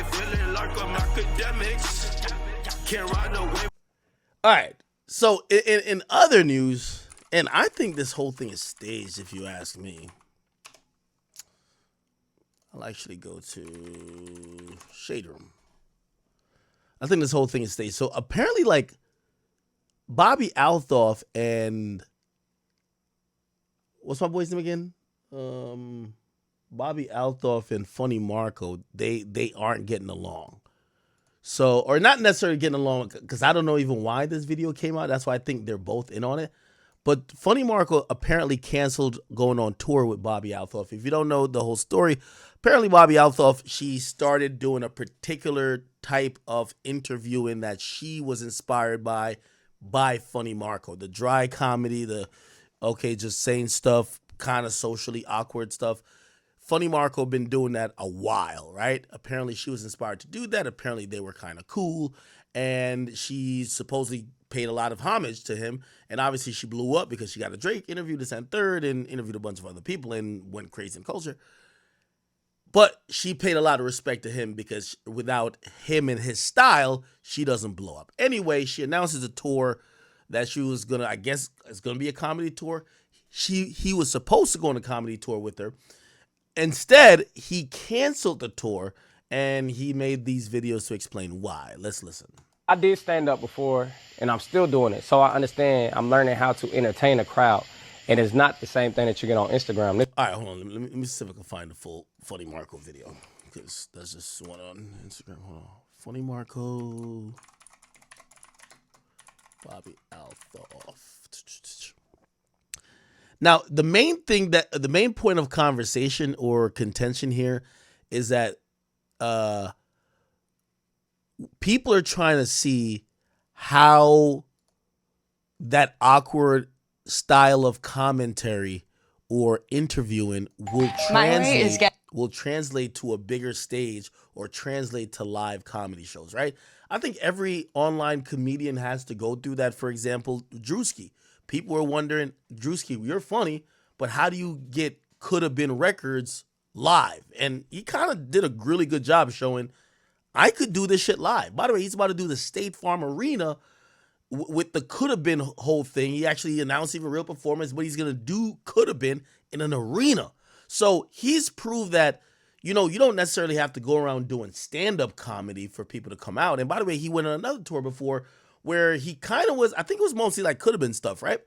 feeling like I'm Akademiks. Can't ride away. All right. So in other news, and I think this whole thing is staged, if you ask me. I'll actually go to Shade Room. I think this whole thing is staged. So apparently, like, Bobbi Althoff and what's my boy's name again? Bobbi Althoff and Funny Marco, they aren't getting along. So, or not necessarily getting along, because I don't know even why this video came out. That's why I think they're both in on it. But Funny Marco apparently canceled going on tour with Bobbi Althoff. If you don't know the whole story, apparently Bobbi Althoff, she started doing a particular type of interviewing that she was inspired by Funny Marco. The dry comedy, just saying stuff, kind of socially awkward stuff. Funny Marco been doing that a while, right? Apparently she was inspired to do that. Apparently they were kind of cool. And she supposedly paid a lot of homage to him. And obviously she blew up because she got a Drake interview, this and third, and interviewed a bunch of other people and went crazy in culture. But she paid a lot of respect to him because without him and his style, she doesn't blow up. Anyway, she announces a tour that she was going to, I guess it's going to be a comedy tour. He was supposed to go on a comedy tour with her. Instead, he canceled the tour and he made these videos to explain why. Let's listen. I did stand up before and I'm still doing it. So I understand I'm learning how to entertain a crowd. And it's not the same thing that you get on Instagram. All right, hold on. Let me see if I can find the full Funny Marco video. Because that's just one on Instagram. Hold on. Funny Marco. Bobbi Althoff. Now, the main point of conversation or contention here is that people are trying to see how that awkward style of commentary or interviewing will translate to a bigger stage or translate to live comedy shows, right? I think every online comedian has to go through that. For example, Drewski. People were wondering, Drewski, you're funny, but how do you get Could Have Been records live? And he kind of did a really good job showing I could do this shit live. By the way, he's about to do the State Farm Arena with the Could Have Been whole thing. He actually announced even real performance, but he's going to do Could Have Been in an arena. So he's proved that, you don't necessarily have to go around doing stand-up comedy for people to come out. And by the way, he went on another tour before where he kind of was, I think it was mostly like Could Have Been stuff, right?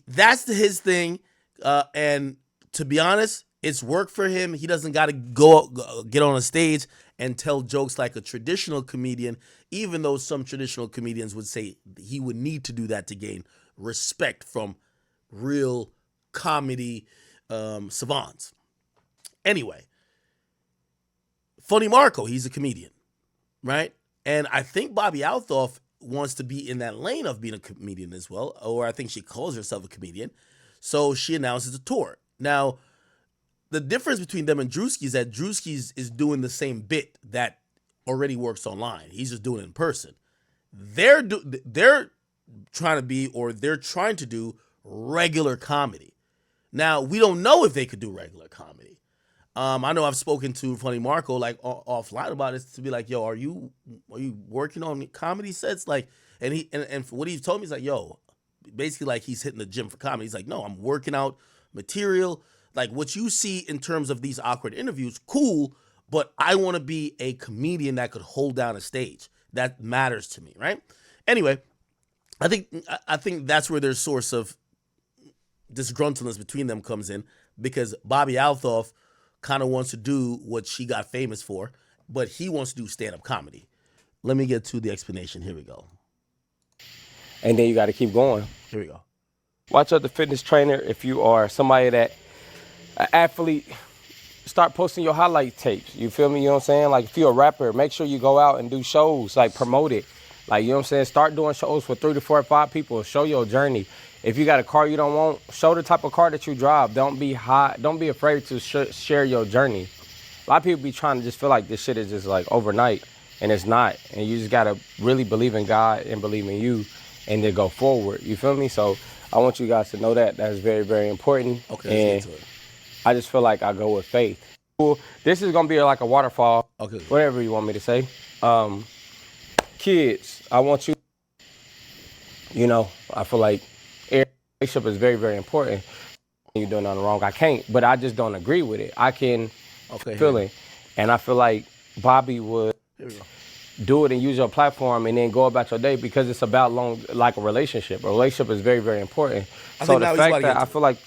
That's his thing. And to be honest, it's worked for him. He doesn't got to get on a stage and tell jokes like a traditional comedian, even though some traditional comedians would say he would need to do that to gain respect from real comedy savants. Anyway, Funny Marco, he's a comedian, right? And I think Bobbi Althoff wants to be in that lane of being a comedian as well, or I think she calls herself a comedian. So she announces a tour. Now, the difference between them and Drewski is that Drewski is doing the same bit that already works online. He's just doing it in person. They're trying to do regular comedy. Now, we don't know if they could do regular comedy. I know I've spoken to Funny Marco like offline about it to be like, yo, are you working on comedy sets? Like, and what he told me is like, yo, basically like he's hitting the gym for comedy. He's like, no, I'm working out material. Like what you see in terms of these awkward interviews, cool, but I want to be a comedian that could hold down a stage. That matters to me, right? Anyway, I think that's where their source of disgruntledness between them comes in, because Bobbi Althoff kind of wants to do what she got famous for, but he wants to do stand-up comedy. Let me get to the explanation. Here we go. And then you got to keep going. Here we go. Watch out the fitness trainer. If you are somebody an athlete, start posting your highlight tapes. You feel me? You know what I'm saying? Like if you're a rapper, make sure you go out and do shows, like promote it. Like, you know what I'm saying? Start doing shows for 3 to 4 or 5 people. Show your journey. If you got a car you don't want, show the type of car that you drive. Don't be hot. Don't be afraid to share your journey. A lot of people be trying to just feel like this shit is just like overnight, and it's not. And you just got to really believe in God and believe in you and then go forward. You feel me? So I want you guys to know that. That's very, very important. Okay, let's get to it. I just feel like I go with faith. Well, this is gonna be like a waterfall. Okay. Whatever you want me to say. Kids, I want you. You know, I feel like relationship is very, very important. You're doing nothing wrong. I can't, but I just don't agree with it. I can feel it, and I feel like Bobby would do it and use your platform and then go about your day because it's about like a relationship. A relationship is very, very important. So the fact that I feel like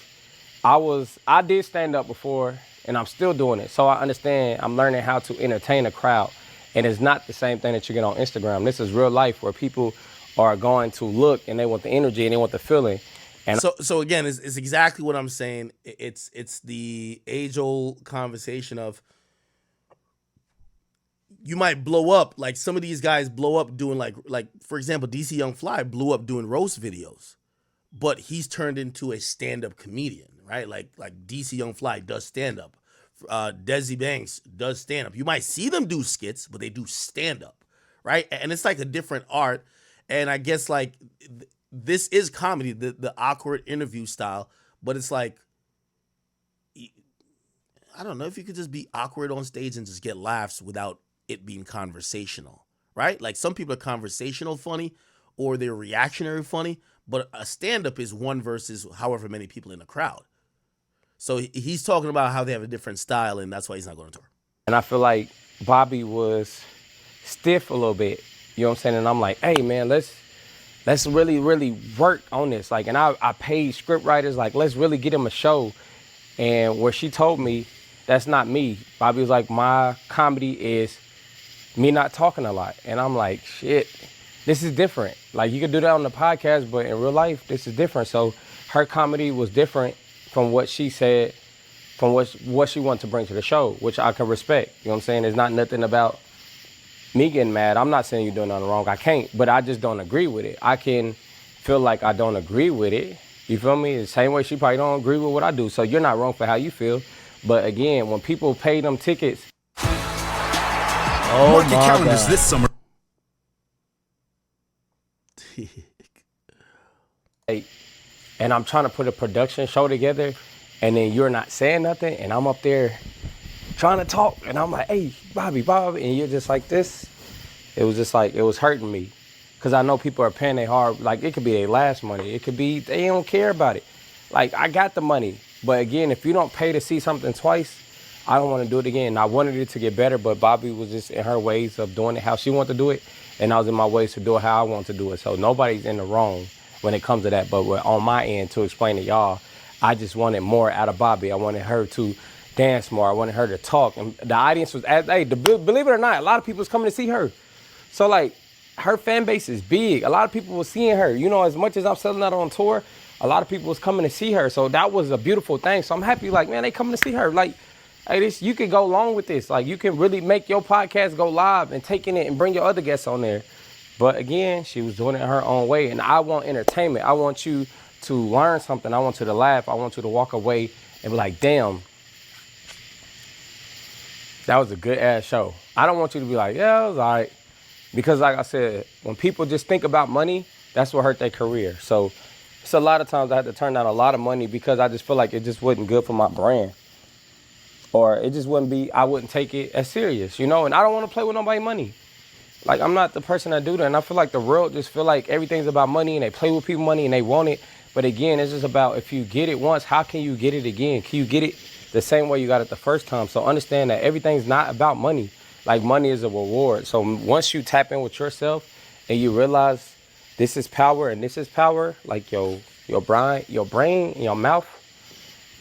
I did stand up before and I'm still doing it. So I understand I'm learning how to entertain a crowd. And it's not the same thing that you get on Instagram. This is real life where people are going to look and they want the energy and they want the feeling. And so again, it's exactly what I'm saying. It's the age-old conversation of you might blow up, like some of these guys blow up doing like for example, DC Young Fly blew up doing roast videos, but he's turned into a stand-up comedian, right? Like DC Young Fly does stand-up. Desi Banks does stand-up. You might see them do skits, but they do stand-up, right? And it's like a different art. And I guess like this is comedy, the awkward interview style, but it's like, I don't know if you could just be awkward on stage and just get laughs without it being conversational, right? Like some people are conversational funny or they're reactionary funny, but a stand-up is one versus however many people in the crowd. So he's talking about how they have a different style, and that's why he's not going to tour. And I feel like Bobby was stiff a little bit. You know what I'm saying? And I'm like, hey, man, let's really, really work on this. Like, and I paid script writers, like, let's really get him a show. And where she told me, that's not me. Bobby was like, my comedy is me not talking a lot. And I'm like, shit, this is different. Like, you could do that on the podcast, but in real life, this is different. So her comedy was different from what she said, from what she wanted to bring to the show, which I can respect. You know what I'm saying? It's not nothing about me getting mad. I'm not saying you're doing nothing wrong. I can't, but I just don't agree with it. I can feel like I don't agree with it. You feel me? The same way she probably don't agree with what I do. So you're not wrong for how you feel. But again, when people pay them tickets. Oh, mark your calendars this summer. And I'm trying to put a production show together, and then you're not saying nothing, and I'm up there trying to talk, and I'm like, hey, Bobby, and you're just like this. It was just like, it was hurting me. Because I know people are paying their hard, like it could be their last money. It could be, they don't care about it. Like, I got the money. But again, if you don't pay to see something twice, I don't want to do it again. I wanted it to get better, but Bobby was just in her ways of doing it how she wanted to do it, and I was in my ways to do it how I want to do it. So nobody's in the wrong when it comes to that. But on my end, to explain to y'all, I just wanted more out of Bobby. I wanted her to dance more. I wanted her to talk. And the audience was, believe it or not, a lot of people was coming to see her. So like, her fan base is big. A lot of people were seeing her. You know, as much as I'm selling out on tour, a lot of people was coming to see her. So that was a beautiful thing. So I'm happy, like, man, they coming to see her. Like, hey, this, you can go along with this. Like, you can really make your podcast go live and taking it and bring your other guests on there. But again, she was doing it her own way. And I want entertainment. I want you to learn something. I want you to laugh. I want you to walk away and be like, damn, that was a good ass show. I don't want you to be like, yeah, it was all right. Because like I said, when people just think about money, that's what hurt their career. So it's a lot of times I had to turn down a lot of money because I just feel like it just wasn't good for my brand. Or it just wouldn't be, I wouldn't take it as serious, you know? And I don't want to play with nobody's money. Like, I'm not the person that do that. And I feel like the world just feel like everything's about money and they play with people's money and they want it. But again, it's just about, if you get it once, how can you get it again? Can you get it the same way you got it the first time? So understand that everything's not about money. Like, money is a reward. So once you tap in with yourself and you realize this is power and this is power, like your brain, your mouth,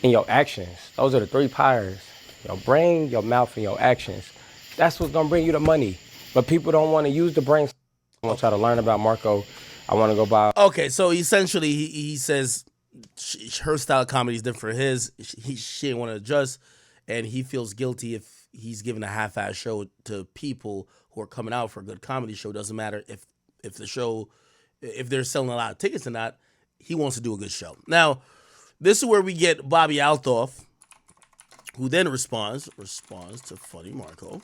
and your actions. Those are the three powers. Your brain, your mouth, and your actions. That's what's gonna bring you the money. But people don't want to use the brain. I want y'all to learn about Marco. I want to go by. Okay, so essentially he says her style of comedy is different for his. She didn't want to adjust, and he feels guilty if he's giving a half-ass show to people who are coming out for a good comedy show. Doesn't matter if the show, if they're selling a lot of tickets or not. He wants to do a good show. Now, this is where we get Bobbi Althoff, who then responds to Funny Marco.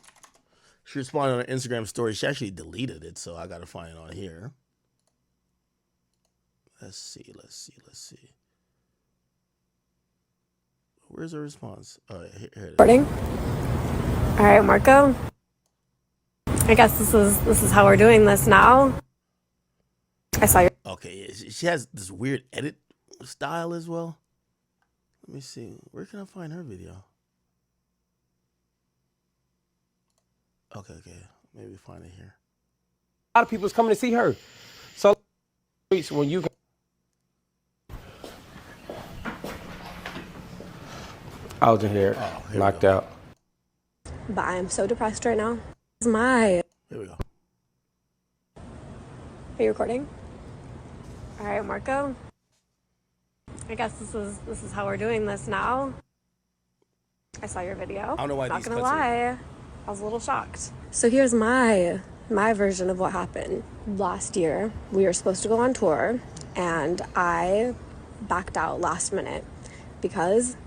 She responded on her Instagram story. She actually deleted it, so I got to find it on here. Let's see. Where's her response? All right, here it is. Recording. All right, Marco. I guess this is how we're doing this now. I saw your. Okay, yeah, she has this weird edit style as well. Let me see. Where can I find her video? Okay. Maybe find it here. A lot of people's coming to see her. So when you I was in here, knocked out. But I'm so depressed right now. This is my. Here we go. Are you recording? All right, Marco. I guess this is how we're doing this now. I saw your video. I don't know why. Not gonna lie, I was a little shocked. So here's my version of what happened. Last year, we were supposed to go on tour, and I backed out last minute because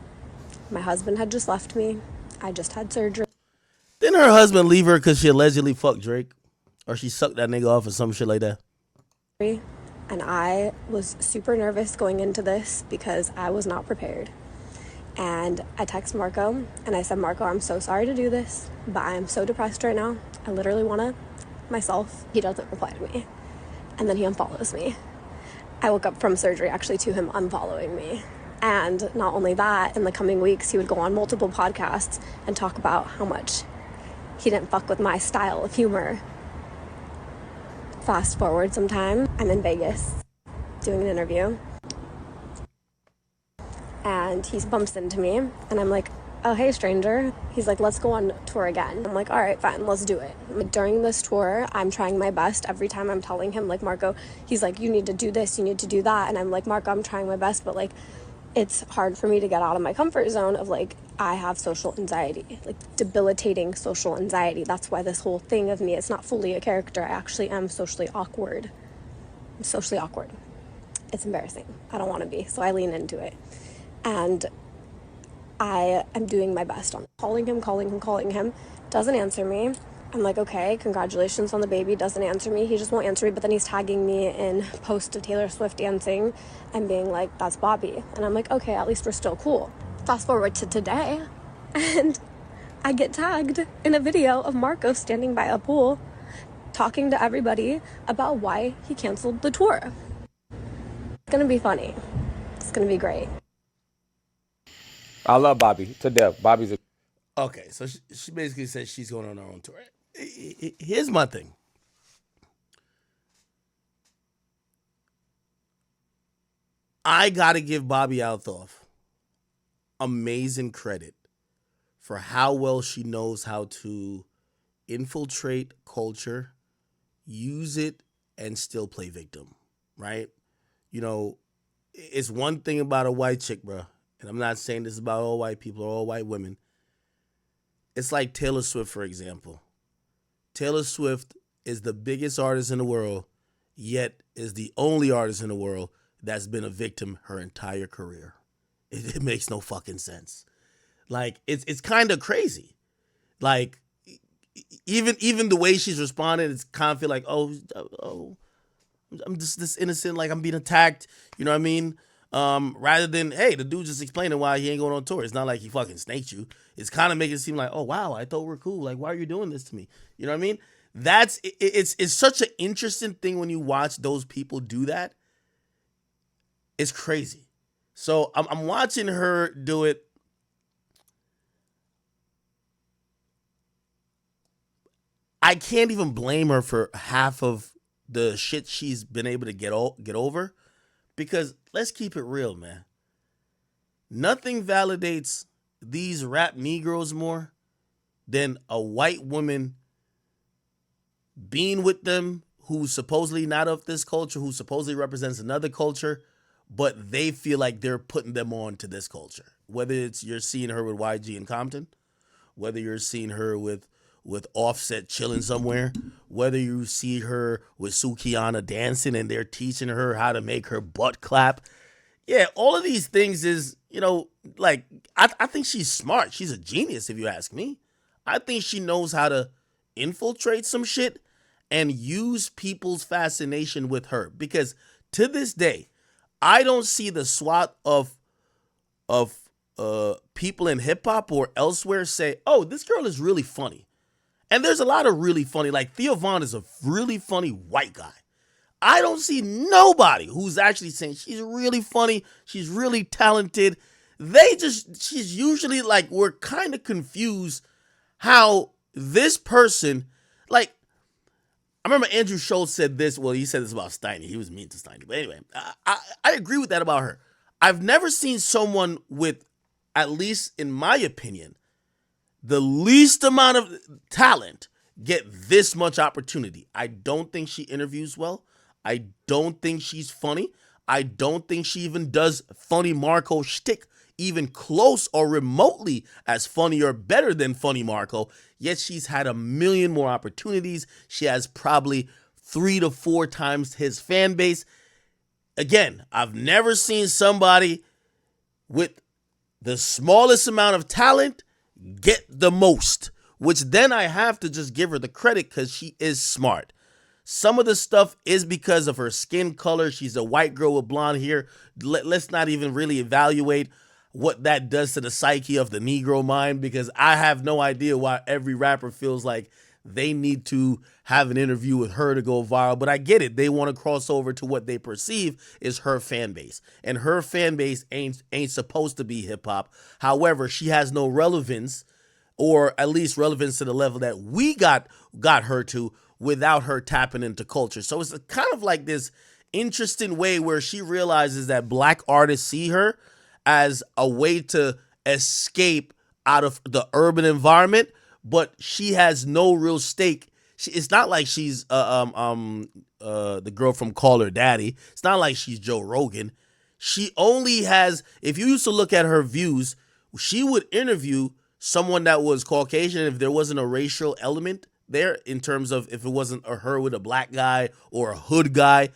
my husband had just left me. I just had surgery. Didn't her husband leave her because she allegedly fucked Drake? Or she sucked that nigga off or some shit like that? And I was super nervous going into this because I was not prepared. And I text Marco and I said, Marco, I'm so sorry to do this, but I am so depressed right now. I literally want to myself. He doesn't reply to me. And then he unfollows me. I woke up from surgery actually to him unfollowing me. And not only that, in the coming weeks, he would go on multiple podcasts and talk about how much he didn't fuck with my style of humor. Fast forward some time, I'm in Vegas doing an interview. And he bumps into me, and I'm like, oh, hey, stranger. He's like, let's go on tour again. I'm like, all right, fine, let's do it. During this tour, I'm trying my best. Every time I'm telling him, like, Marco, he's like, you need to do this, you need to do that. And I'm like, Marco, I'm trying my best, but, like, it's hard for me to get out of my comfort zone of, like, I have social anxiety, like, debilitating social anxiety. That's why this whole thing of me, it's not fully a character. I actually am socially awkward. I'm socially awkward. It's embarrassing. I don't want to be, so I lean into it. And I am doing my best on calling him. Doesn't answer me. I'm like, okay, congratulations on the baby. Doesn't answer me. He just won't answer me. But then he's tagging me in posts of Taylor Swift dancing and being like, that's Bobby. And I'm like, okay, at least we're still cool. Fast forward to today, and I get tagged in a video of Marco standing by a pool talking to everybody about why he canceled the tour. It's gonna be funny. It's gonna be great. I love Bobby to death. Bobby's a Okay, so she basically said she's going on her own tour. Here's my thing. I gotta give Bobbi Althoff amazing credit for how well she knows how to infiltrate culture, use it, and still play victim, right? You know, it's one thing about a white chick, bro, and I'm not saying this about all white people or all white women. It's like Taylor Swift, for example. Taylor Swift is the biggest artist in the world, yet is the only artist in the world that's been a victim her entire career. It makes no fucking sense. Like, it's kind of crazy. Like, even the way she's responding, it's kind of feel like, oh, I'm just this innocent, like I'm being attacked. You know what I mean? Rather than, hey, the dude just explaining why he ain't going on tour. It's not like he fucking snaked you. It's kind of making it seem like, oh wow, I thought we're cool. Like, why are you doing this to me? You know what I mean? It's such an interesting thing when you watch those people do that. It's crazy. So I'm watching her do it. I can't even blame her for half of the shit she's been able to get over, because let's keep it real, man. Nothing validates these rap Negroes more than a white woman being with them who's supposedly not of this culture, who supposedly represents another culture, but they feel like they're putting them on to this culture. Whether it's you're seeing her with YG and Compton, whether you're seeing her with Offset chilling somewhere, whether you see her with Sukiana dancing and they're teaching her how to make her butt clap. Yeah, all of these things is, you know, like, I think she's smart. She's a genius, if you ask me. I think she knows how to infiltrate some shit and use people's fascination with her. Because to this day, I don't see the swath of people in hip hop or elsewhere say, "Oh, this girl is really funny." And there's a lot of really funny, like Theo Von is a really funny white guy. I don't see nobody who's actually saying she's really funny, she's really talented. She's usually like, we're kind of confused how this person, like, I remember Andrew Schultz said this. Well, he said this about Steiny. He was mean to Steiny. But anyway, I agree with that about her. I've never seen someone with, at least in my opinion, the least amount of talent get this much opportunity. I don't think she interviews well. I don't think she's funny. I don't think she even does Funny Marco shtick even close or remotely as funny or better than Funny Marco. Yet she's had a million more opportunities. She has probably 3 to 4 times his fan base. Again, I've never seen somebody with the smallest amount of talent get the most, which then I have to just give her the credit because she is smart. Some of the stuff is because of her skin color. She's a white girl with blonde hair. Let's not even really evaluate what that does to the psyche of the Negro mind, because I have no idea why every rapper feels like they need to have an interview with her to go viral. But I get it. They want to cross over to what they perceive is her fan base. And her fan base ain't supposed to be hip hop. However, she has no relevance, or at least relevance to the level that we got her to, without her tapping into culture. So it's kind of like this interesting way where she realizes that black artists see her as a way to escape out of the urban environment, but she has no real stake. It's not like she's the girl from Call Her Daddy. It's not like she's Joe Rogan. She only has, if you used to look at her views, she would interview someone that was Caucasian if there wasn't a racial element there, in terms of if it wasn't a her with a black guy or a hood guy.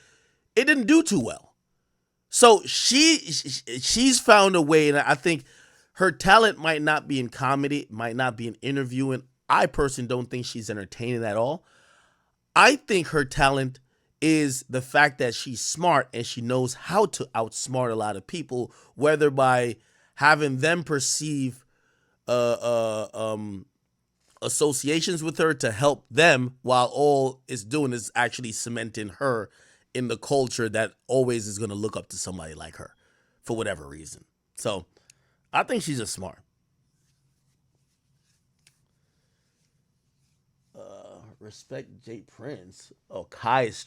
It didn't do too well. So she's found a way, and I think her talent might not be in comedy, might not be in interviewing. I personally don't think she's entertaining at all. I think her talent is the fact that she's smart and she knows how to outsmart a lot of people, whether by having them perceive associations with her to help them, while all it's doing is actually cementing her in the culture that always is going to look up to somebody like her for whatever reason. So I think she's just smart. Respect Jay Prince. Oh, Kai is